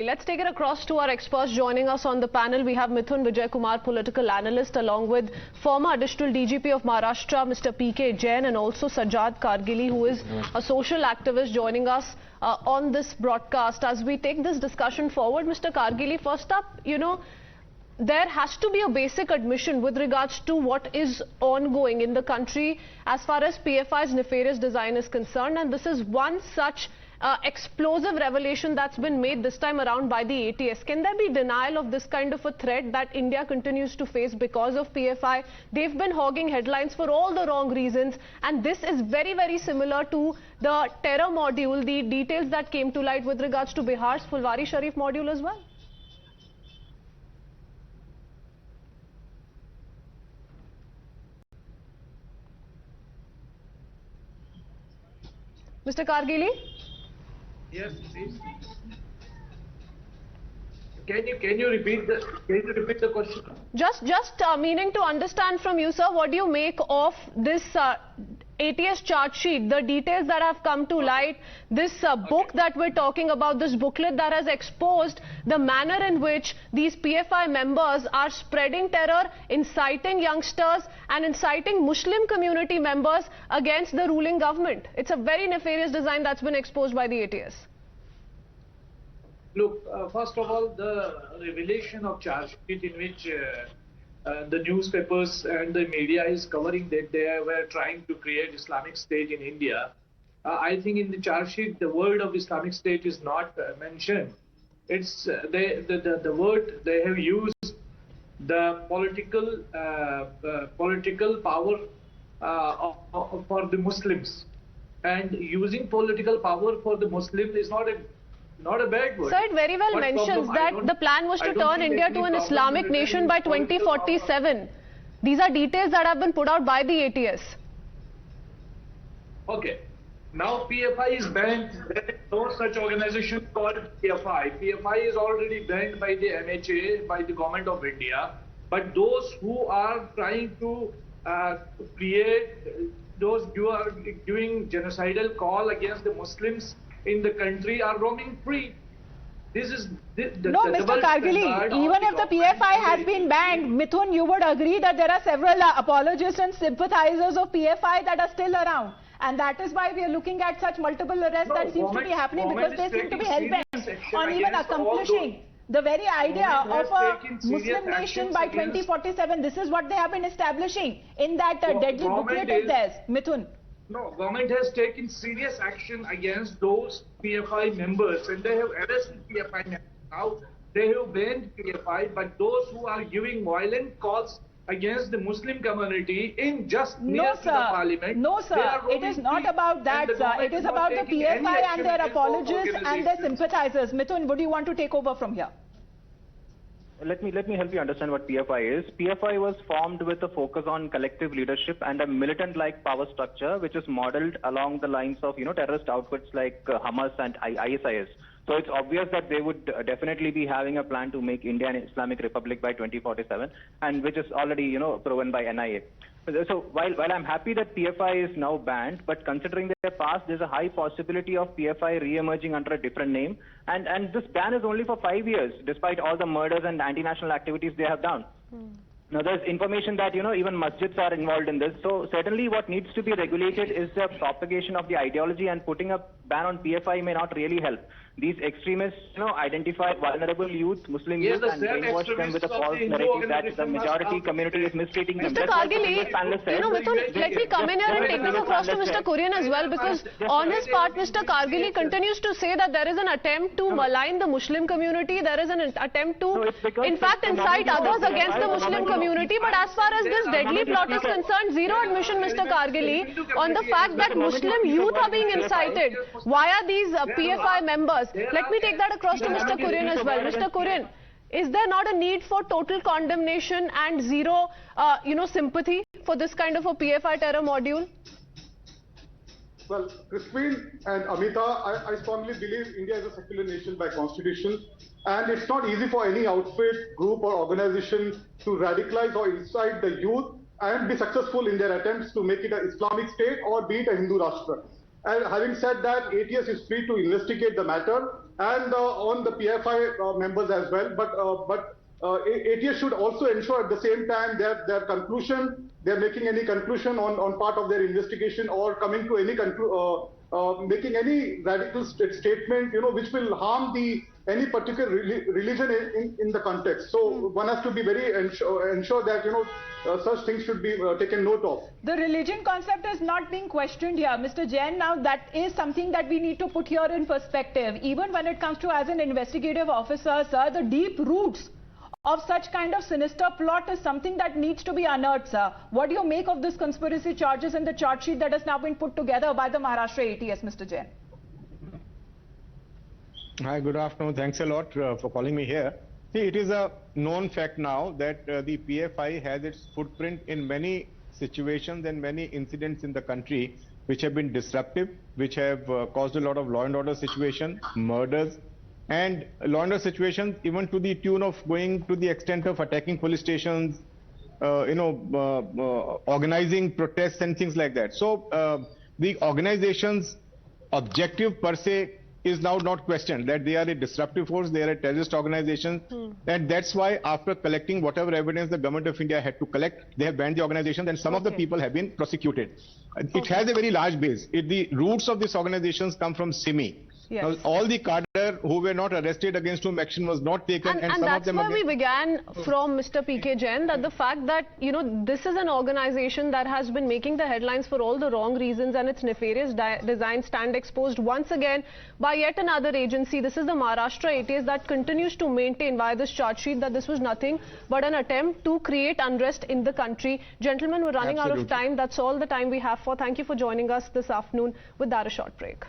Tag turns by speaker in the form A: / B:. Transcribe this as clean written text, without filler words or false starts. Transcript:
A: Let's take it across to our experts. Joining us on the panel, we have Mithun Vijay Kumar, political analyst, along with former additional DGP of Maharashtra, Mr. P.K. Jain, and also Sajjad Kargili, who is a social activist, joining us on this broadcast. As we take this discussion forward, Mr. Kargili, first up, there has to be a basic admission with regards to what is ongoing in the country as far as PFI's nefarious design is concerned, and this is one such explosive revelation that's been made this time around by the ATS. Can there be denial of this kind of a threat that India continues to face because of PFI? They've been hogging headlines for all the wrong reasons, and this is very, very similar to the terror module, the details that came to light with regards to Bihar's Fulwari Sharif module as well. Mr. Kargili?
B: Yes, please. Can you repeat the question?
A: Just meaning to understand from you, sir, what do you make of this ATS charge sheet, the details that have come to light, this book that we're talking about, this booklet that has exposed the manner in which these PFI members are spreading terror, inciting youngsters and inciting Muslim community members against the ruling government. It's a very nefarious design that's been exposed by the ATS.
B: Look, first of all, the revelation of charge sheet in which the newspapers and the media is covering that they were trying to create Islamic State in India. I think in the charge sheet, the word of Islamic State is not mentioned. It's the word they have used, the political power for the Muslims, and using political power for the Muslims is not a bad word.
A: Sir, it very well mentions that the plan was to turn India to an Islamic nation by 2047. These are details that have been put out by the ATS.
B: Okay. Now PFI is banned. There is no such organization called PFI. PFI is already banned by the MHA, by the government of India. But those who are trying to create, those who are doing genocidal call against the Muslims in the country are roaming free. This is
C: no, Mr. Kargili, even if the PFI has been banned, Mithun, you would agree that there are several apologists and sympathizers of PFI that are still around. And that is why we are looking at such multiple arrests that seems to be happening, because they seem to be hell-bent on even accomplishing the very idea of a Muslim nation by 2047. This is what they have been establishing in that deadly booklet of theirs, Mithun.
B: No, government has taken serious action against those PFI members, and they have arrested PFI members. Now they have banned PFI, but those who are giving violent calls against the Muslim community in just near to the parliament.
C: No, sir. It is not about that, sir. It is about the PFI and their apologists and their sympathizers. Mithun, would you want to take over from here?
D: Let me help you understand what PFI is. PFI was formed with a focus on collective leadership and a militant-like power structure, which is modeled along the lines of terrorist outfits like Hamas and ISIS. So it's obvious that they would definitely be having a plan to make India an Islamic Republic by 2047, and which is already proven by NIA. So while I'm happy that PFI is now banned, but considering their past, there's a high possibility of PFI re-emerging under a different name. And this ban is only for 5 years, despite all the murders and anti-national activities they have done. Now, there's information that, even masjids are involved in this. So certainly what needs to be regulated is the propagation of the ideology, and putting a ban on PFI may not really help. These extremists, identify vulnerable youth, Muslim youth, and brainwash them with a false narrative that the majority community is mistreating them.
A: Mr. Kargili, Mithun, let me come in here and take this across to Mr. Kurian as well, because on his part, Mr. Kargili continues to say that there is an attempt to malign the Muslim community. There is an attempt to, in fact, incite others against the Muslim community. But as far as this deadly plot is concerned, zero admission, Mr. Kargili, on the fact that Muslim youth are being incited via these PFI members. Let me take that across to Mr. Kurian as well. Mr. Kurian, is there not a need for total condemnation and zero, sympathy for this kind of a PFI terror module?
E: Well, Crispin and Amita, I strongly believe India is a secular nation by constitution, and it's not easy for any outfit, group or organization to radicalize or incite the youth and be successful in their attempts to make it an Islamic State or be it a Hindu Rashtra. And having said that, ATS is free to investigate the matter and on the PFI members as well. But ATS should also ensure at the same time that they're making any conclusion on part of their investigation or coming to any making any radical statement, which will harm any particular religion in the context. So one has to be very ensure that such things should be taken note of.
C: The religion concept is not being questioned here, Mr. Jain. Now that is something that we need to put here in perspective. Even when it comes to as an investigative officer, sir, the deep roots of such kind of sinister plot is something that needs to be unearthed, sir. What do you make of this conspiracy charges and the charge sheet that has now been put together by the Maharashtra ATS, Mr. Jain?
F: Hi, good afternoon. Thanks a lot for calling me here. See, it is a known fact now that the PFI has its footprint in many situations and many incidents in the country which have been disruptive, which have caused a lot of law and order situation, murders, and law and order situations even to the tune of going to the extent of attacking police stations, organizing protests and things like that. So the organization's objective per se is now not questioned, that they are a disruptive force, they are a terrorist organization, and that's why after collecting whatever evidence the government of India had to collect, they have banned the organization, and some of the people have been prosecuted. It has a very large base. The roots of these organizations come from Simi.
A: Yes.
F: Now, all the cadre who were not arrested, against whom action was not taken, and some
A: that's
F: of them
A: where we began from Mr. PK Jain, that the fact that, this is an organization that has been making the headlines for all the wrong reasons, and its nefarious design stand exposed once again by yet another agency. This is the Maharashtra ATS that continues to maintain via this charge sheet that this was nothing but an attempt to create unrest in the country. Gentlemen, we're running out of time. That's all the time we have for. Thank you for joining us this afternoon with that a short break.